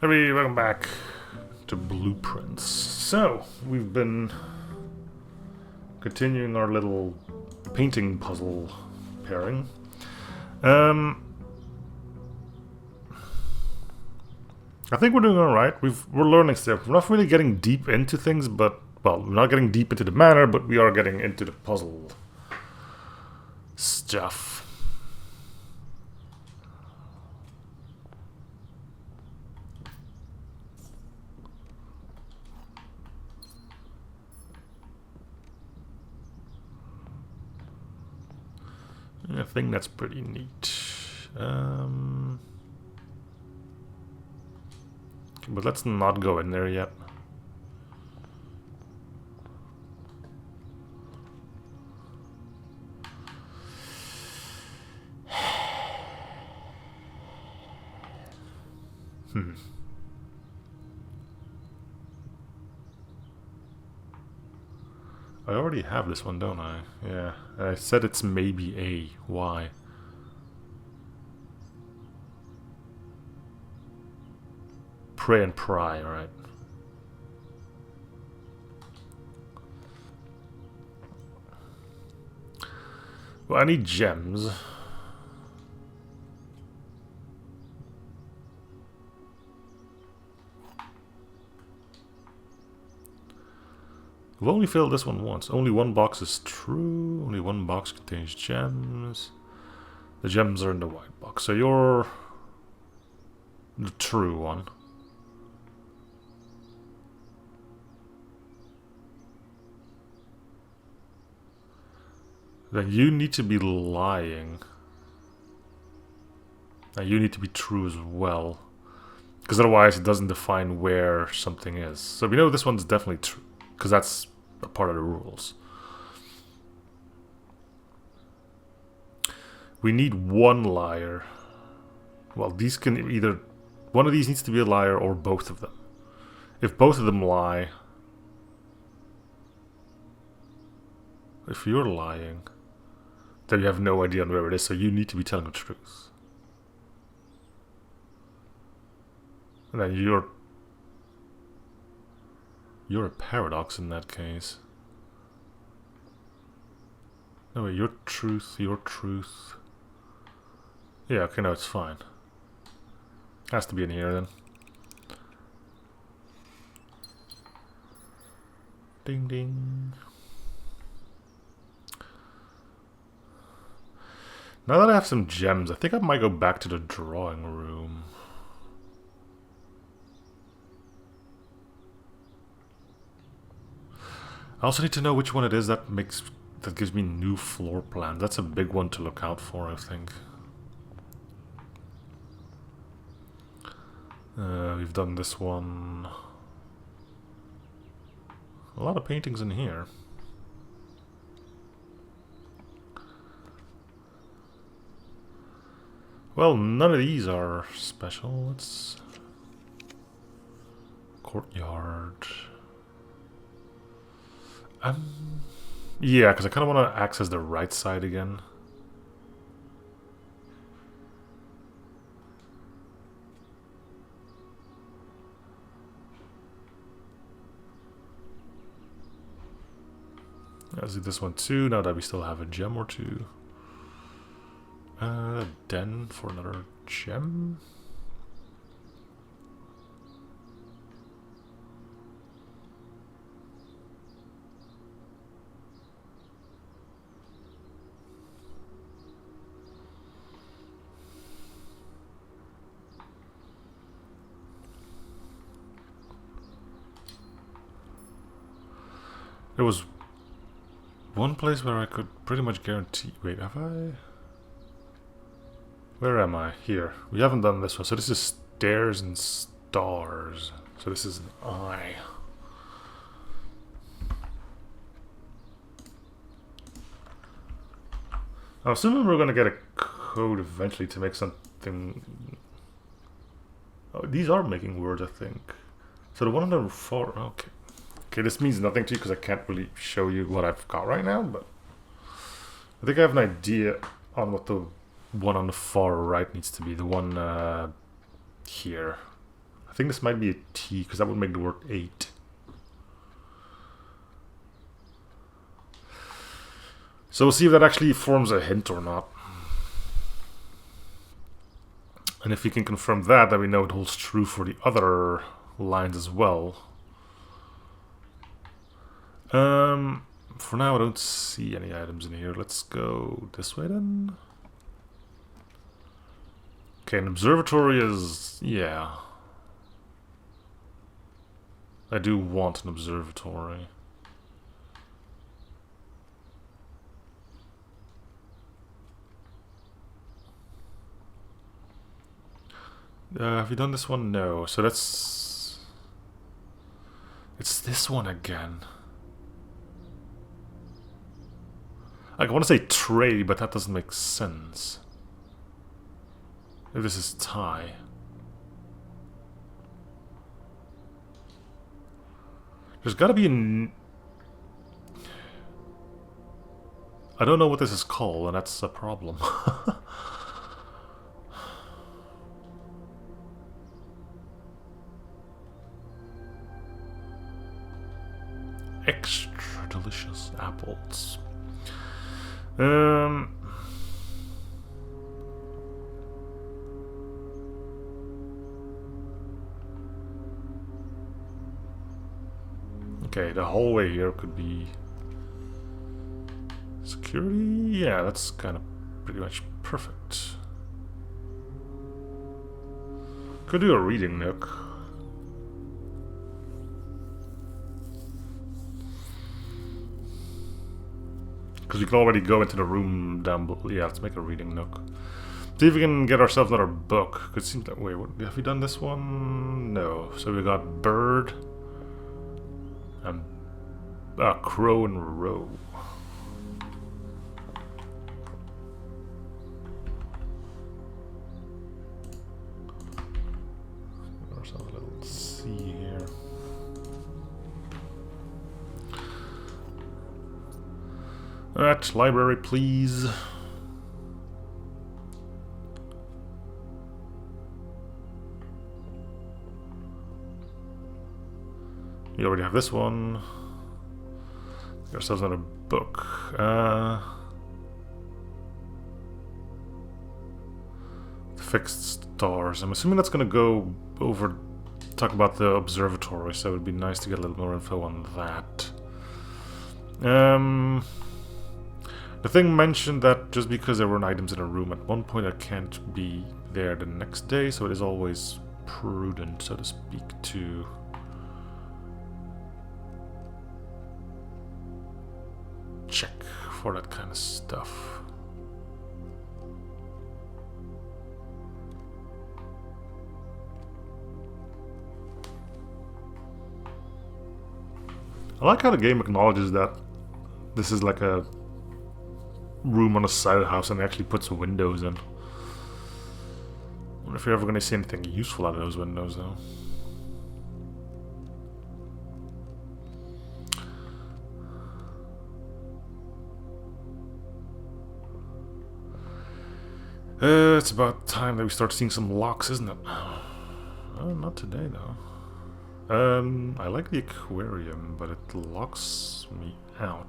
Hey, welcome back to Blueprince. So, we've been continuing our little painting puzzle pairing. I think we're doing alright. We're learning stuff. We're not really getting deep into things, but, well, we're not getting deep into the manner, but we are getting into the puzzle stuff. I think that's pretty neat. But let's not go in there yet. I already have this one, don't I? Yeah. I said it's maybe A. Why? Pray and pry, alright. Well, I need gems. We've only filled this one once. Only one box is true. Only one box contains gems. The gems are in the white box. So you're the true one. Then you need to be lying. And you need to be true as well. Because otherwise it doesn't define where something is. So we know this one's definitely true. Because that's a part of the rules. We need one liar. Well, these can either... One of these needs to be a liar or both of them. If both of them lie... If you're lying... Then you have no idea on where it is, so you need to be telling the truth. And then you're a paradox in that case. No, wait, your truth. Yeah, okay, no, it's fine. Has to be in here then. Ding ding. Now that I have some gems, I think I might go back to the drawing room. I also need to know which one it is that gives me new floor plans. That's a big one to look out for, I think. We've done this one. A lot of paintings in here. Well, none of these are special. Let's... Courtyard. Yeah, because I kind of want to access the right side again. Let's do this one too, now that we still have a gem or two. Den for another gem. There was one place where I could pretty much guarantee... Wait, have I... Where am I? Here. We haven't done this one. So this is stairs and stars. So this is an eye. I'm assuming we're going to get a code eventually to make something... Oh, these are making words, I think. So the one on the far... Okay. Okay, this means nothing to you because I can't really show you what I've got right now, but... I think I have an idea on what the one on the far right needs to be. The one here. I think this might be a T, because that would make the word 8. So we'll see if that actually forms a hint or not. And if we can confirm that, then we know it holds true for the other lines as well. For now, I don't see any items in here. Let's go this way then. Okay, an observatory is... yeah. I do want an observatory. Have you done this one? No. So that's... it's this one again. I want to say tray, but that doesn't make sense. If this is tie. There's gotta be an... I don't know what this is called, and that's a problem. Extra delicious apples. Okay, the hallway here could be security. Yeah, that's kind of pretty much perfect. Could do a reading nook. Because we can already go into the room down below. Yeah, let's make a reading nook. See if we can get ourselves another book. Could seem that way. Have we done this one? No. So we got bird and crow and row. Give ourselves a little C here. Alright, library, please. We already have this one. Get ourselves another book. Fixed stars. I'm assuming that's going to go over, talk about the observatory, so it would be nice to get a little more info on that. The thing mentioned that just because there weren't items in a room at one point, I can't be there the next day, so it is always prudent, so to speak, to check for that kind of stuff. I like how the game acknowledges that this is like a room on the side of the house and it actually puts windows in. I wonder if you're ever going to see anything useful out of those windows, though. It's about time that we start seeing some locks, isn't it? Oh, not today, though. I like the aquarium, but it locks me out.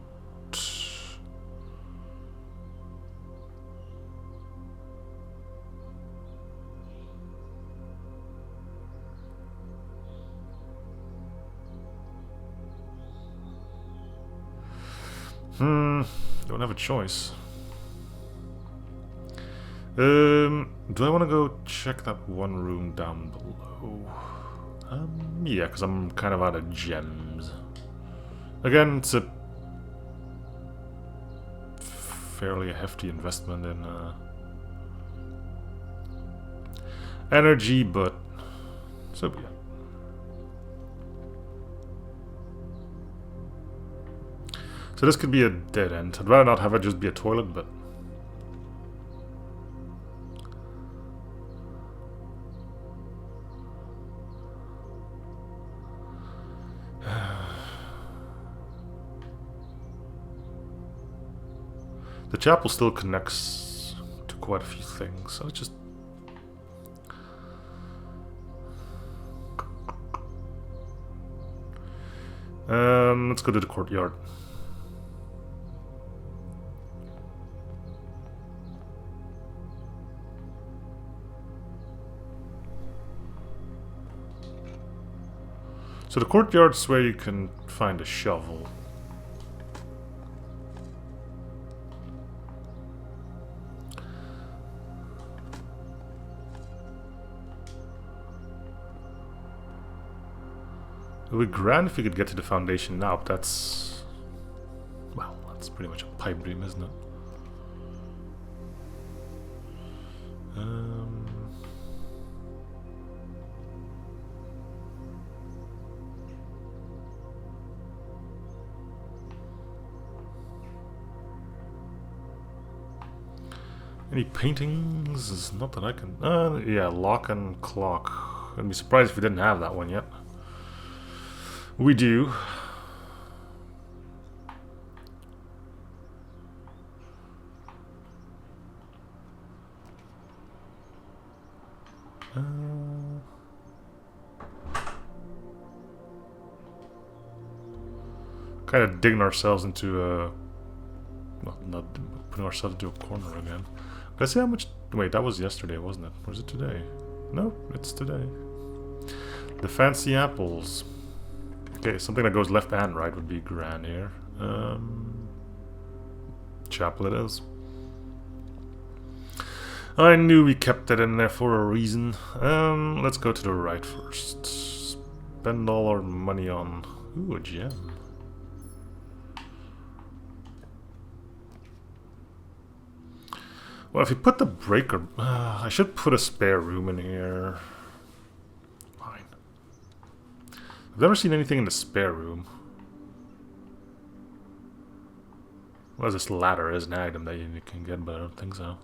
Don't have a choice. Do I want to go check that one room down below? Yeah, because I'm kind of out of gems. Again, it's a fairly hefty investment in energy, but so be it. So this could be a dead end. I'd rather not have it just be a toilet, but... the chapel still connects to quite a few things, so let's just Let's go to the courtyard. So the courtyard's where you can find a shovel. It would be grand if we could get to the foundation now, but that's... well, that's pretty much a pipe dream, isn't it? Any paintings? It's not that I can... yeah, lock and clock. I'd be surprised if we didn't have that one yet. We do. Kind of digging ourselves into a... well, not putting ourselves into a corner again. Let's see how much... wait, that was yesterday, wasn't it? Or is it today? No, it's today. The fancy apples. Okay, something that goes left and right would be grand here. Chapel it is. I knew we kept it in there for a reason. Let's go to the right first. Spend all our money on... ooh, a gem. Well, if you put the breaker... I should put a spare room in here. Fine. I've never seen anything in the spare room. Well, this ladder is an item that you can get, but I don't think so.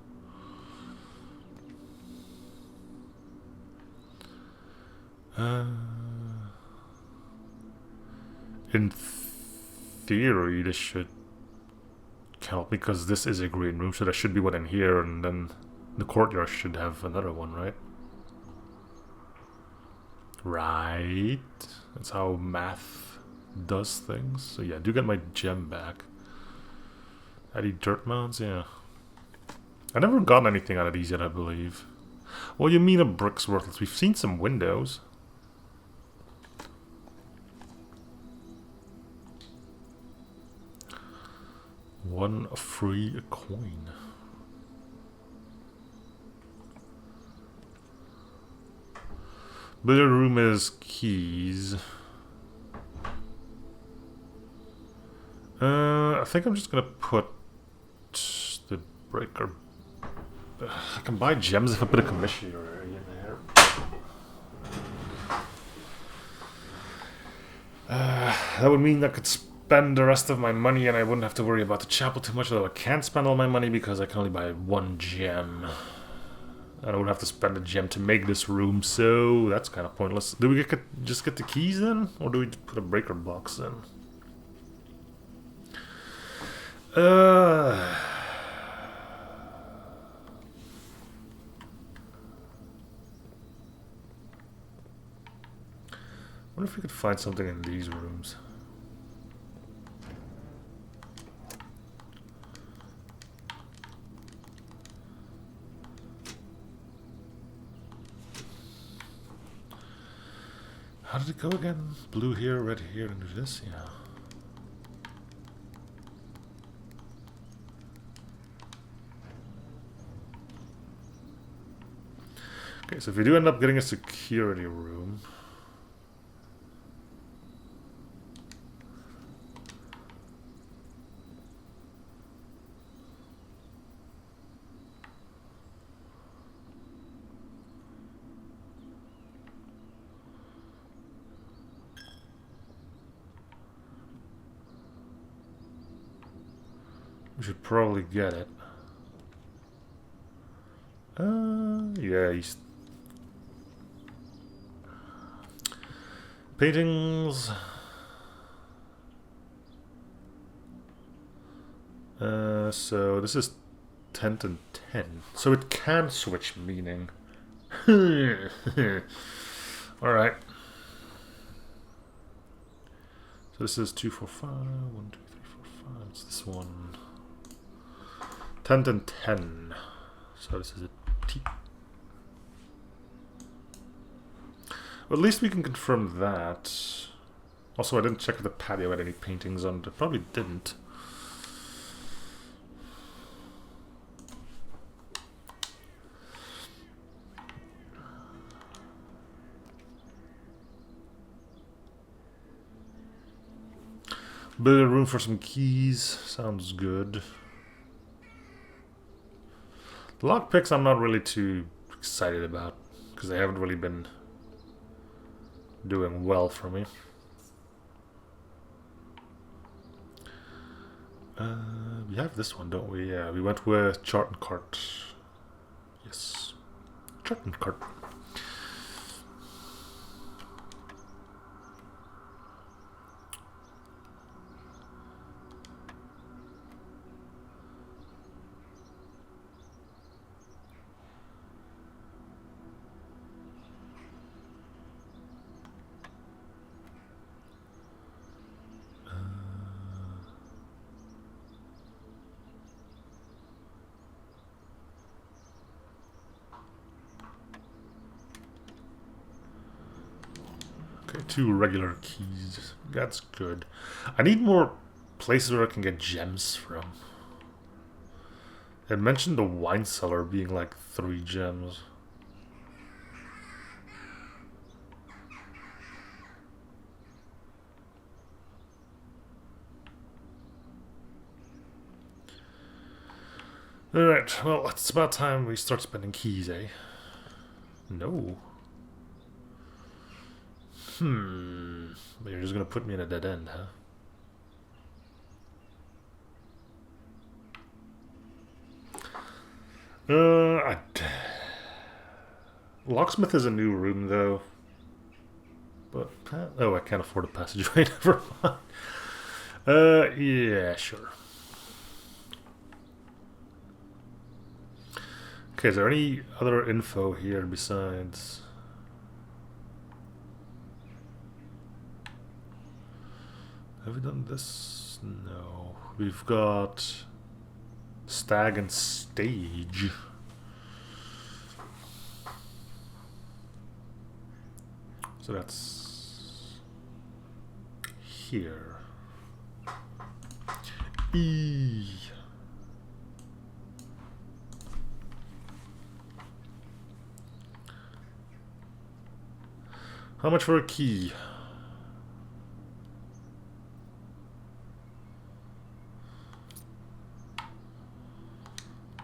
In theory, this should count because this is a green room, so there should be one in here, and then the courtyard should have another one, right? Right. That's how math does things. So yeah, I do get my gem back. Any dirt mounds? Yeah. I never got anything out of these yet, I believe. Well, you mean a brick's worthless? We've seen some windows. One free coin. Billiard room is keys. I think I'm just gonna put the breaker. I can buy gems if I put a commission in there. That would mean I could spend the rest of my money and I wouldn't have to worry about the chapel too much, although I can't spend all my money because I can only buy one gem. And I would have to spend a gem to make this room, so that's kind of pointless. Do we just get the keys then? Or do we put a breaker box in? I wonder if we could find something in these rooms. How did it go again? Blue here, red here, and do this? Yeah. Okay, so if we do end up getting a security room... we should probably get it. Yeah, he's... paintings. So this is 10 and 10. So it can switch meaning. Alright. So So this is 2, 4, 5. 1, 2, 3, 4, 5. It's this one. 10 and 10. So this is a T. Well, at least we can confirm that. Also, I didn't check if the patio had any paintings on it. It probably didn't. Bit of room for some keys. Sounds good. The lockpicks I'm not really too excited about because they haven't really been doing well for me. We have this one, don't we? Yeah, we went with chart and cart. Yes. Chart and cart. Okay, 2 regular keys. That's good. I need more places where I can get gems from. It mentioned the wine cellar being like 3 gems. Alright, well, it's about time we start spending keys, eh? No. But you're just gonna put me in a dead end, huh? Locksmith is a new room, though. But, oh, I can't afford a passageway, never mind. Yeah, sure. Okay, is there any other info here besides... Have we done this? No. We've got Stag and Stage. So that's here. E. How much for a key?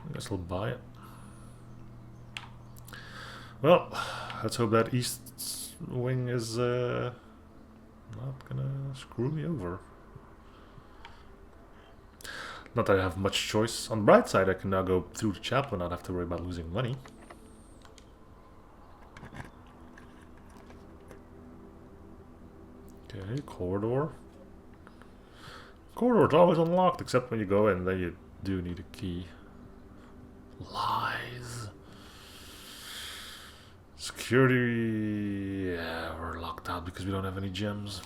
I guess I'll buy it. Well, let's hope that east wing is not gonna screw me over. Not that I have much choice. On the bright side, I can now go through the chapel and not have to worry about losing money. Okay, corridor. Corridor's always unlocked, except when you go in, then you do need a key. Lies. Security... Yeah, we're locked out because we don't have any gems.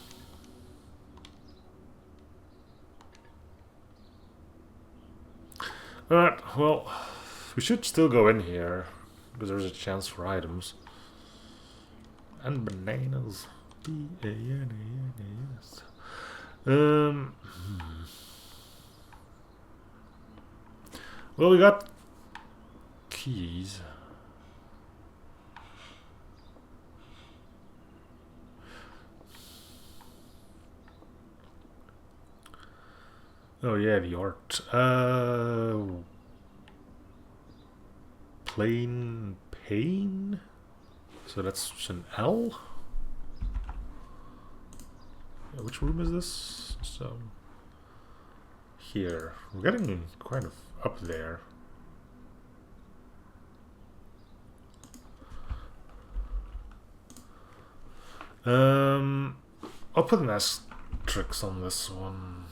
Alright, well, we should still go in here, because there's a chance for items. And bananas. B-A-N-A-N-A-S. Well, we got keys. Oh yeah, the art. Plain pain? So that's an L? Yeah, which room is this? So here. We're getting kind of up there. I'll put an asterisk on this one.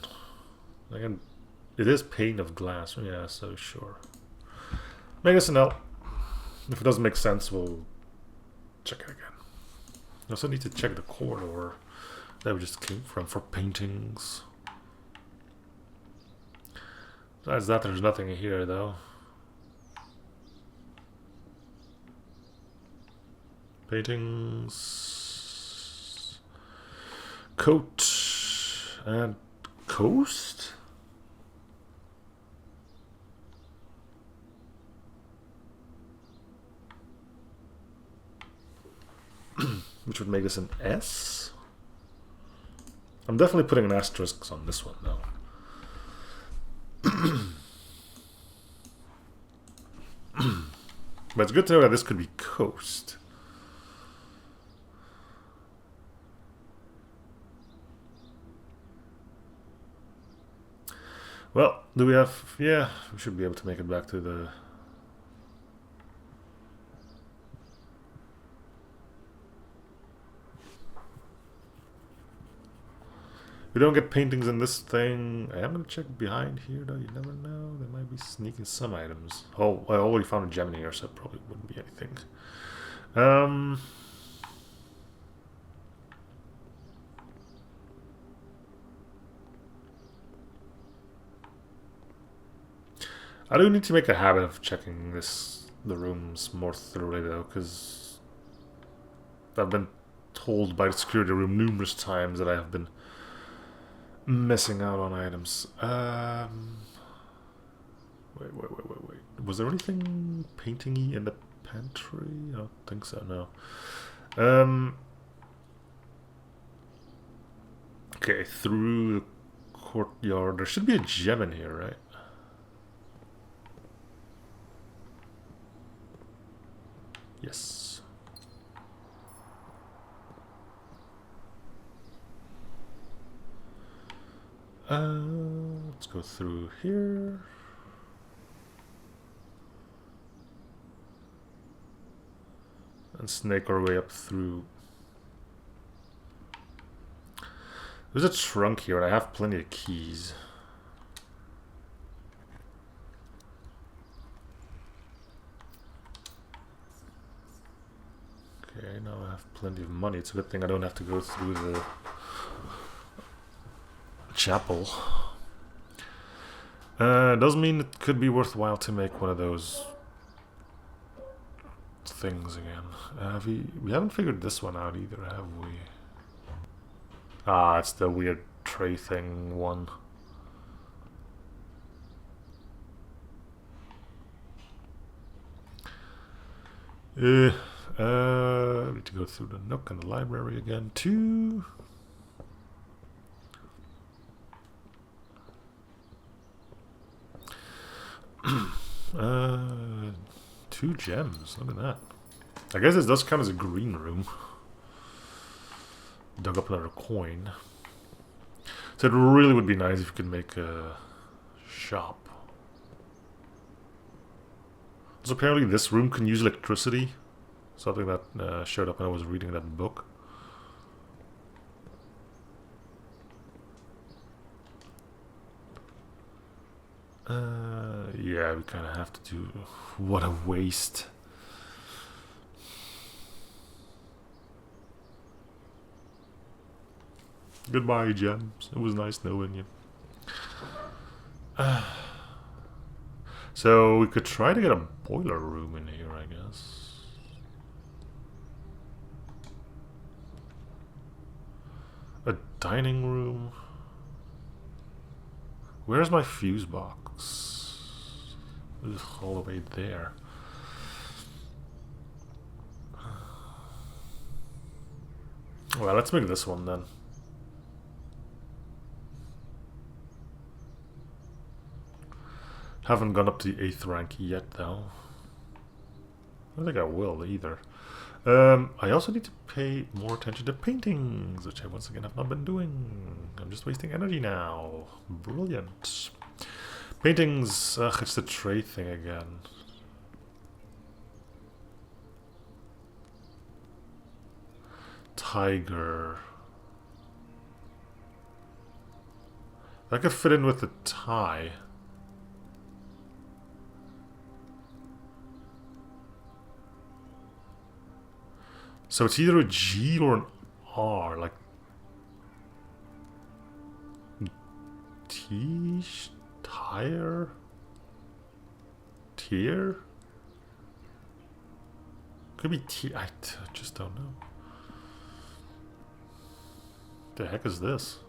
Again, it is pane of glass. Yeah, so sure. Make this an L. If it doesn't make sense, we'll check it again. I also need to check the corridor. that we just came from for paintings. Besides that, there's nothing here though. Paintings, coat, and coast? Which would make this an S? I'm definitely putting an asterisk on this one though. But it's good to know that this could be coast. Well, do we have... yeah, we should be able to make it back to the... we don't get paintings in this thing. I am going to check behind here though, you never know. They might be sneaking some items. Oh, I already found a gem in here, so it probably wouldn't be anything. I do need to make a habit of checking the rooms more thoroughly though, because I've been told by the security room numerous times that I have been missing out on items. Wait. Was there anything painting-y in the pantry? I don't think so, no. Okay, through the courtyard. There should be a gem in here, right? Yes. Let's go through here. And snake our way up through. There's a trunk here, and I have plenty of keys. Okay, now I have plenty of money. It's a good thing I don't have to go through the chapel. Does mean it could be worthwhile to make one of those things again. We haven't figured this one out either, have we? Ah, it's the weird tray thing one. Need to go through the nook and the library again too. Two gems. Look at that. I guess this does count as a green room. Dug up another coin. So it really would be nice if you could make a shop. So apparently this room can use electricity. Something that showed up when I was reading that book. Yeah, we kind of have to do... what a waste. Goodbye, gems. It was nice knowing you. So we could try to get a boiler room in here, I guess. A dining room. Where's my fuse box? Ugh, all the way there. Well, let's make this one then. Haven't gone up to the 8th rank yet, though. I don't think I will either. I also need to pay more attention to paintings, which I once again have not been doing. I'm just wasting energy now. Brilliant. Paintings, ugh, it's the tray thing again. Tiger. That could fit in with the tie. So it's either a G or an R, like Tire? Tier? Could be I just don't know. The heck is this?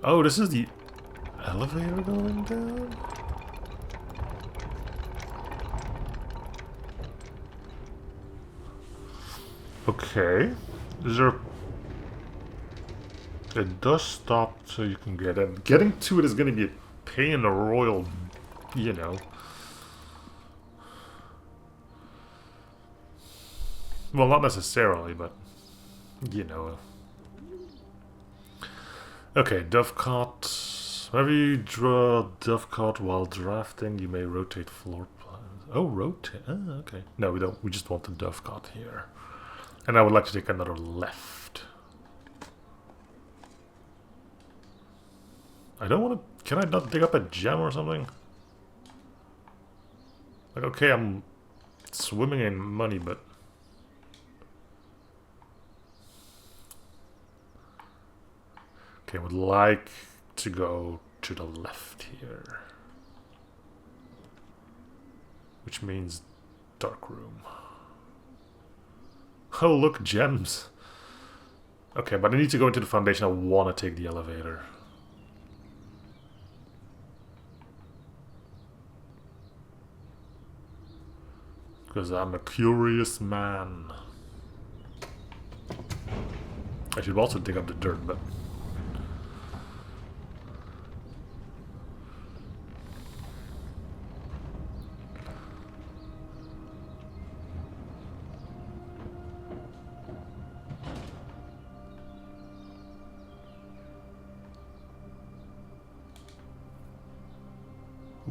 Oh, this is the elevator going down? Okay. Is there... It does stop so you can get in. Getting to it is going to be a pain in the royal, you know. Well, not necessarily, but, you know. Okay, dovecot. Whenever you draw dovecot while drafting, you may rotate floor plans. Oh, rotate. Oh, okay. No, we don't. We just want the dovecot here. And I would like to take another left. I don't want to... Can I not dig up a gem or something? Like, okay, I'm swimming in money, but... Okay, I would like to go to the left here. Which means dark room. Oh, look, gems. Okay, but I need to go into the foundation. I want to take the elevator. Because I'm a curious man. I should also dig up the dirt, but...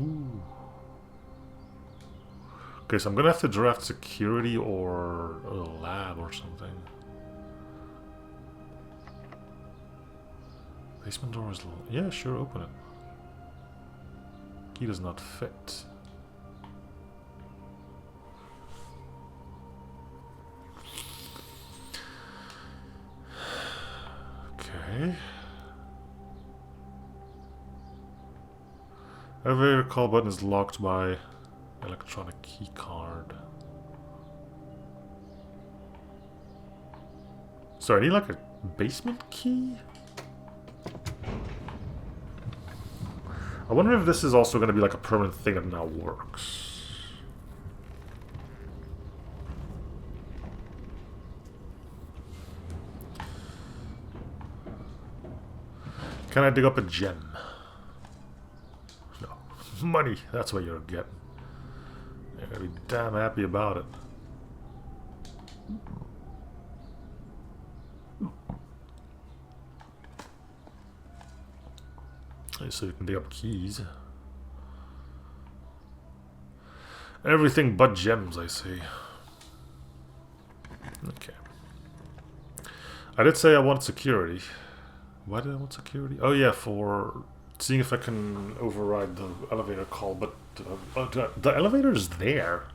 Ooh. Okay, so I'm gonna have to draft security or a lab or something. Basement door is... Yeah, sure, open it. Key does not fit. Okay. Elevator call button is locked by electronic key card. So I need like a basement key? I wonder if this is also going to be like a permanent thing that now works. Can I dig up a gem? No. Money, that's what you're getting. You're going to be damn happy about it. So you can dig up keys. Everything but gems, I see. Okay. I did say I want security. Why did I want security? Oh yeah, for seeing if I can override the elevator call, but the elevator is there.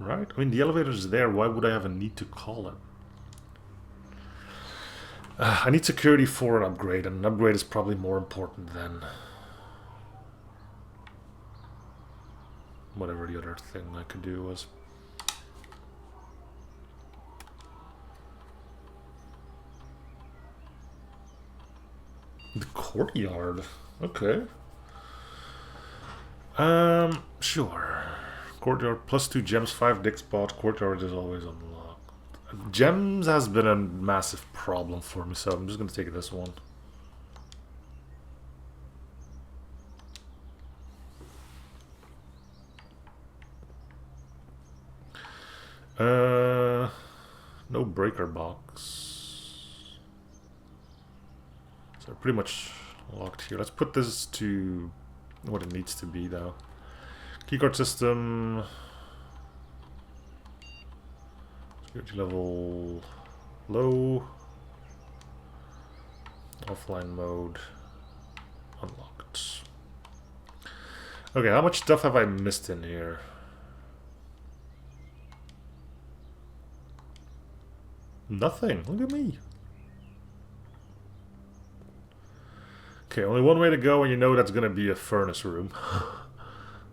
Right? I mean, the elevator is there. Why would I have a need to call it? I need security for an upgrade, and an upgrade is probably more important than whatever the other thing I could do was. The courtyard. Okay. Sure. Courtyard plus 2 gems, 5 dig spot. Courtyard is always unlocked. Gems has been a massive problem for me, so I'm just gonna take this one. No breaker box. So pretty much locked here. Let's put this to what it needs to be, though. Keycard system. Security level Low. Offline mode. Unlocked. Okay, how much stuff have I missed in here? Nothing. Look at me. Okay, only one way to go, and you know that's gonna be a furnace room.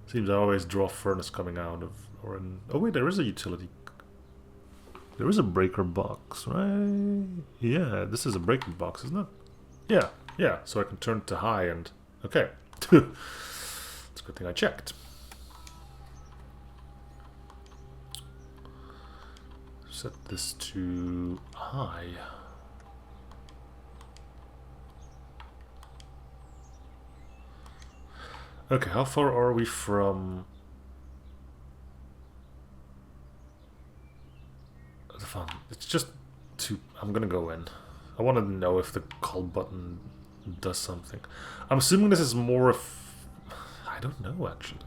Seems I always draw furnace coming out of, or in. Oh wait, there is a utility. There is a breaker box, right? Yeah, this is a breaker box, isn't it? Yeah, yeah. So I can turn it to high and okay. It's a good thing I checked. Set this to high. Okay, how far are we from the fun? It's just too. I'm gonna go in. I want to know if the call button does something. I'm assuming this is more of. I don't know actually.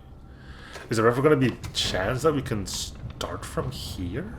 Is there ever gonna be a chance that we can start from here?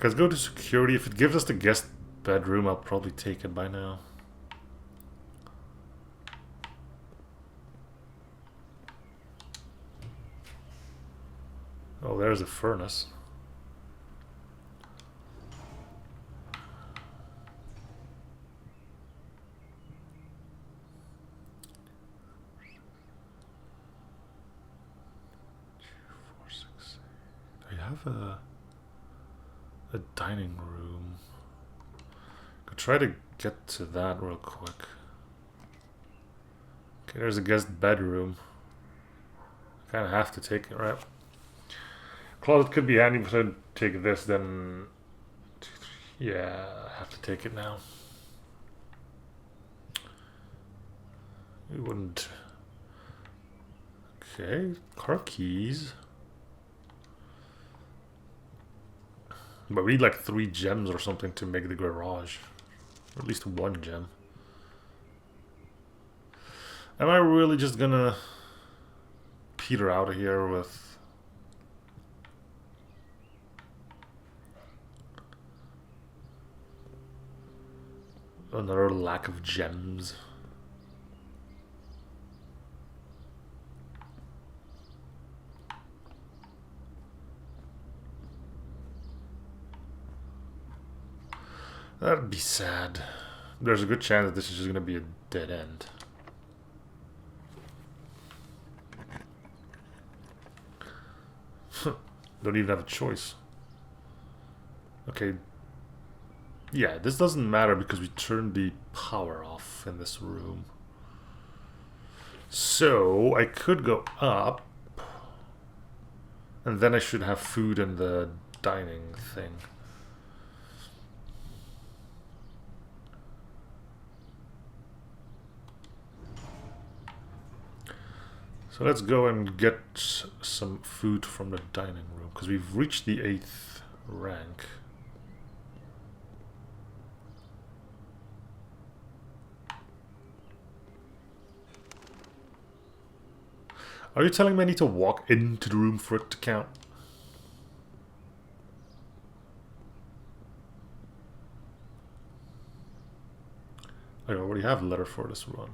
Let's go to security. If it gives us the guest bedroom, I'll probably take it by now. Oh, there's a furnace. Do you have a dining room? Could try to get to that real quick. Okay, there's a guest bedroom. I kind of have to take it, right? Closet could be handy, but I'd take this, then... Yeah, I have to take it now. We wouldn't... Okay, car keys. But we need like 3 gems or something to make the garage. Or at least 1 gem. Am I really just gonna peter out of here with another lack of gems? That'd be sad. There's a good chance that this is just gonna be a dead end. Don't even have a choice. Okay. Yeah, this doesn't matter because we turned the power off in this room. So, I could go up. And then I should have food in the dining thing. So let's go and get some food from the dining room, because we've reached the 8th rank. Are you telling me I need to walk into the room for it to count? I already have a letter for this one.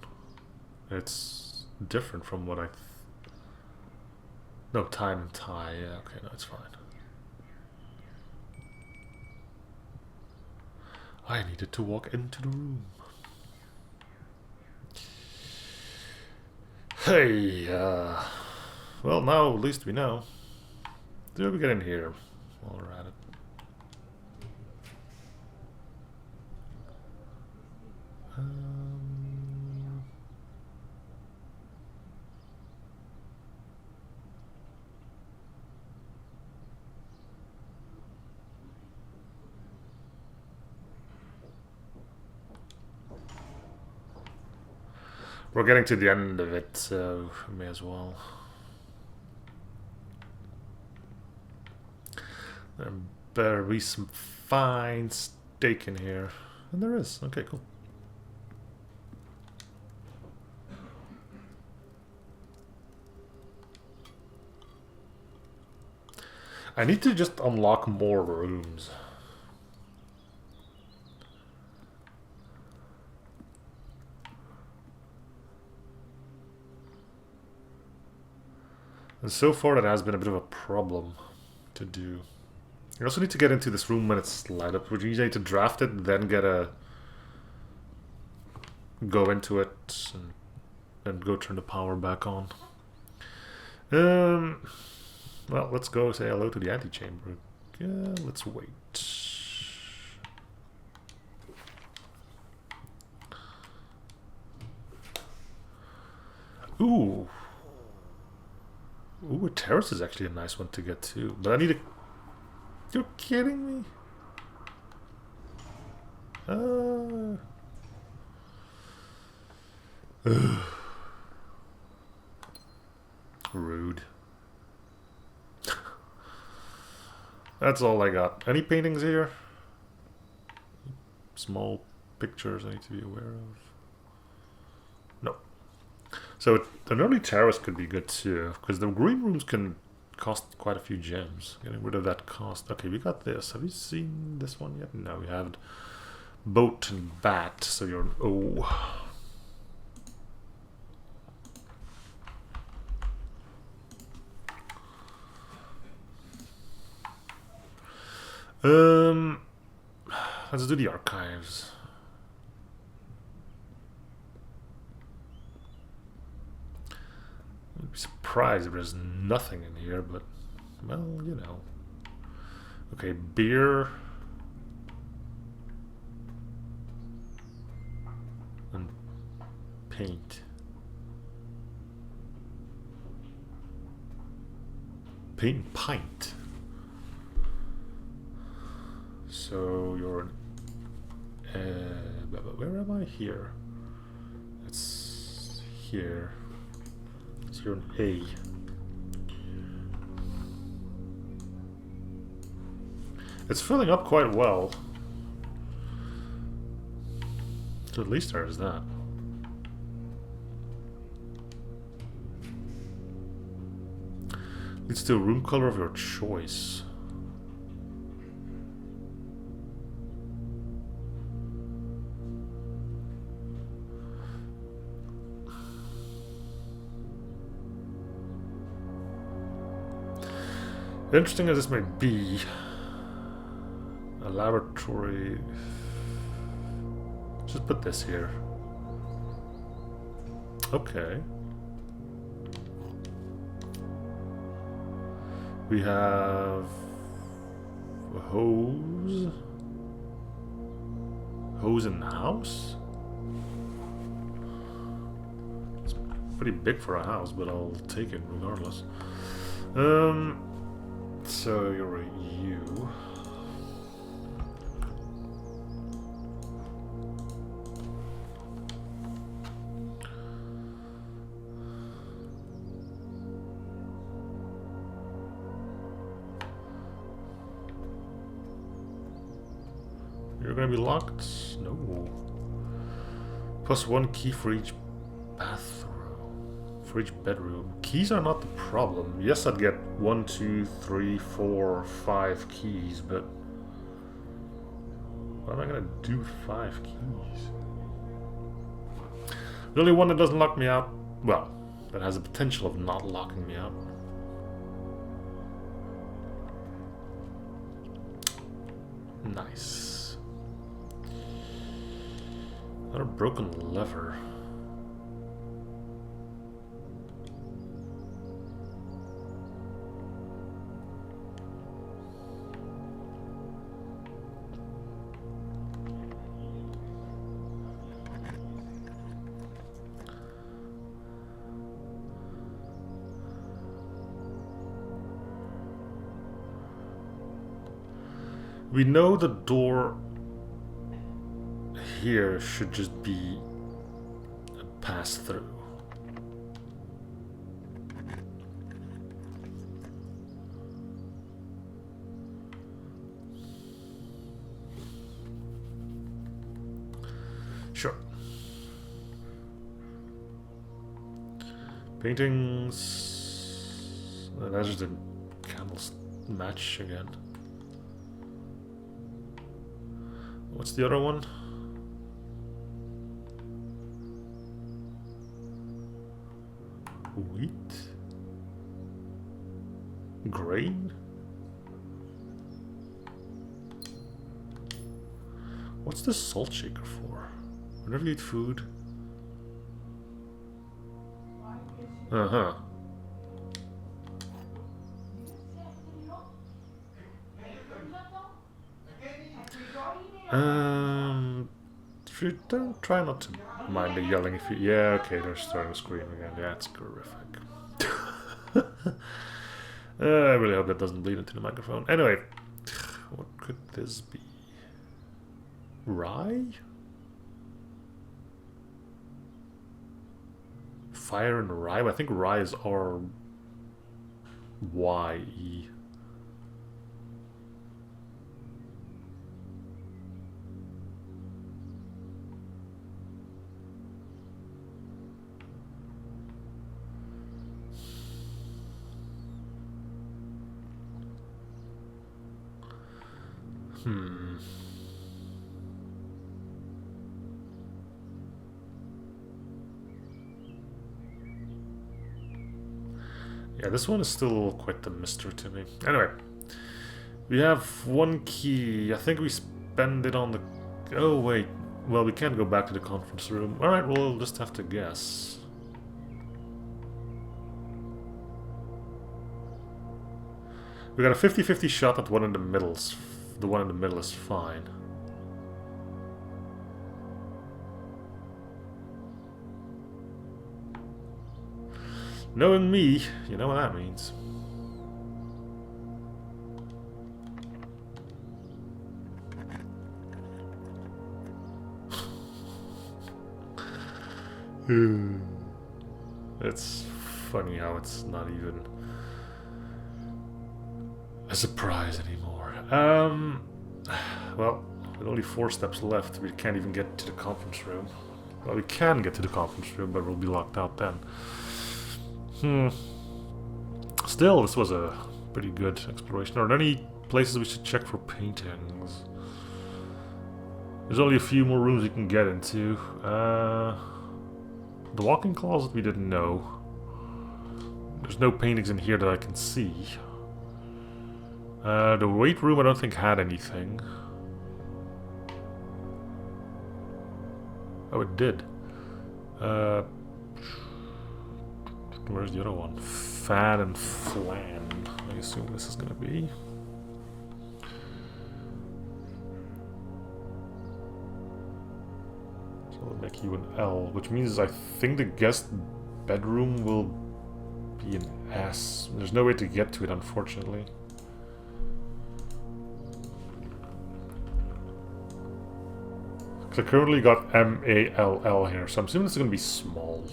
It's different from what I... No, time and tie. Yeah, okay, no, it's fine. I needed to walk into the room. Hey, well, now at least we know. Do we get in here while we're at it? We're getting to the end of it, so we may as well. There better be some fine steak in here. And there is. Okay, cool. I need to just unlock more rooms. And so far that has been a bit of a problem to do. You also need to get into this room when it's light up, which you need to draft it, then go into it, and go turn the power back on. Well, let's go say hello to the antechamber. Yeah, let's wait. Ooh. Ooh, a terrace is actually a nice one to get to. But I need a... You're kidding me? Rude. That's all I got. Any paintings here? Small pictures I need to be aware of? No. So an early terrace could be good too, because the green rooms can cost quite a few gems. Getting rid of that cost. Okay, we got this. Have you seen this one yet? No, we haven't. Boat and bat, so you're an O. Let's do the archives. I'd be surprised if there's nothing in here, but, well, you know. Okay, beer. And paint. Paint and pint. So you're an... where am I? Here. It's here. So you're an A. It's filling up quite well. So at least there's that. Leads to a room color of your choice. Interesting as this may be, a laboratory. Just put this here. Okay. We have a hose. Hose in the house? It's pretty big for a house, but I'll take it regardless. So you're a U. You're gonna be locked? No. Plus one key for each bathroom. For each bedroom. Keys are not the problem. Yes, I'd get 1, 2, 3, 4, 5 keys, but what am I gonna do with 5 keys? The only one that doesn't lock me out, well, that has the potential of not locking me out. Nice. Another broken lever. We know the door here should just be a pass through. Sure. Paintings. That's just the candles match again. What's the other one? Wheat? Grain? What's the salt shaker for? Whenever you eat food. Uh-huh. Don't try not to mind the yelling if you... Yeah, okay, they're starting to scream again. Yeah, it's horrific. I really hope that doesn't bleed into the microphone. Anyway, what could this be? Rye? Fire and rye? I think rye is R-Y-E. Yeah, this one is still quite the mystery to me. Anyway, we have one key. I think we spend it on the... Oh, wait. Well, we can't go back to the conference room. Alright, we'll just have to guess. We got a 50-50 shot at one in the middle. The one in the middle is fine. Knowing me, you know what that means. It's funny how it's not even a surprise anymore. Well, with only 4 steps left, we can't even get to the conference room. Well, we can get to the conference room, but we'll be locked out then. Still, this was a pretty good exploration. Are there any places we should check for paintings? There's only a few more rooms we can get into. The walk-in closet we didn't know. There's no paintings in here that I can see. The weight room I don't think had anything. Oh, it did. Where's the other one? Fan and flan. I assume this is gonna be. So we'll make you an L, which means I think the guest bedroom will be an S. There's no way to get to it, unfortunately. I currently got M-A-L-L here, so I'm assuming this is gonna be small.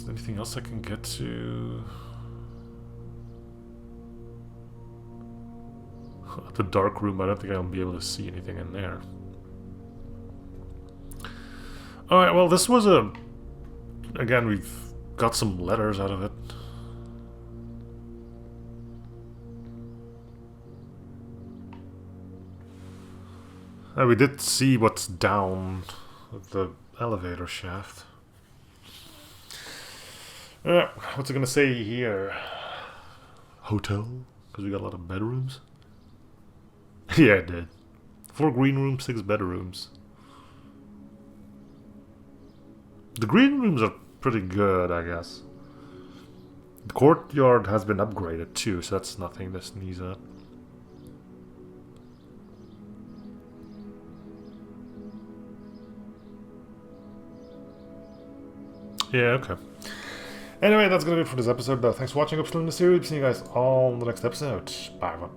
Anything else I can get to? The dark room, I don't think I'll be able to see anything in there. Alright, well, this was a... Again, we've got some letters out of it. We did see what's down the elevator shaft. What's it gonna say here? Hotel? Because we got a lot of bedrooms? Yeah, it did. 4 green rooms, 6 bedrooms. The green rooms are pretty good, I guess. The courtyard has been upgraded too, so that's nothing to sneeze at. Yeah, okay. Anyway, that's gonna do it for this episode, though. Thanks for watching up still in the series. See you guys all in the next episode. Bye, everyone.